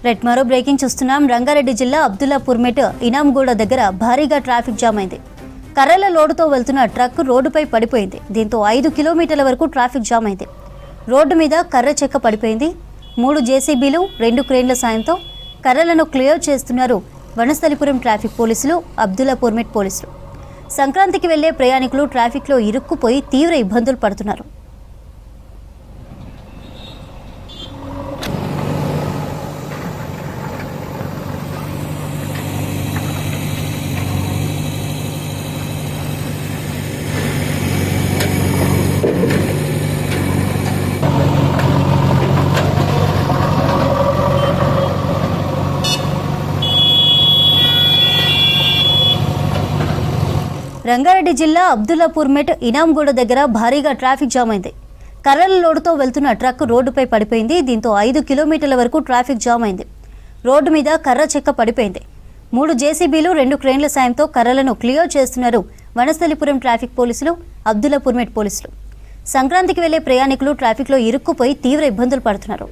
Right, మరో breaking చూస్తున్నాం. రంగారెడ్డి జిల్లా అబ్దుల్లాపూర్మెట్ ఇనాంగూడ దగ్గర భారీగా ట్రాఫిక్ జామ్ అయింది. కర్రల లోడుతో వెళ్తున్న ట్రక్ రోడ్డుపై పడిపోయింది. దీంతో 5 కిలోమీటర్ల వరకు ట్రాఫిక్ జామ్ అయింది. రోడ్డు మీద కర్ర చెక్క పడిపోయింది. 3 జేసీబీలు 2 క్రేన్ల సాయంతో కర్రలను క్లియర్ చేస్తున్నారు వనస్థలిపురం ట్రాఫిక్ పోలీసులు, అబ్దుల్లాపూర్మెట్ పోలీసులు. సంక్రాంతికి వెళ్లే ప్రయాణికులు ట్రాఫిక్లో ఇరుక్కుపోయి తీవ్ర ఇబ్బందులు పడుతున్నారు. రంగారెడ్డి జిల్లా అబ్దుల్లాపూర్మెట్ ఇనాంగూడ దగ్గర భారీగా ట్రాఫిక్ జామ్ అయింది. కర్రల లోడుతో వెళ్తున్న ట్రక్ రోడ్డుపై పడిపోయింది. దీంతో 5 కిలోమీటర్ల వరకు ట్రాఫిక్ జామ్ అయింది. రోడ్డు మీద కర్ర చెక్క పడిపోయింది. 3 జేసీబీలు 2 క్రేన్ల సాయంతో కర్రలను క్లియర్ చేస్తున్నారు వనస్థలిపురం ట్రాఫిక్ పోలీసులు, అబ్దుల్లాపూర్మెట్ పోలీసులు. సంక్రాంతికి వెళ్లే ప్రయాణికులు ట్రాఫిక్లో ఇరుక్కుపోయి తీవ్ర ఇబ్బందులు పడుతున్నారు.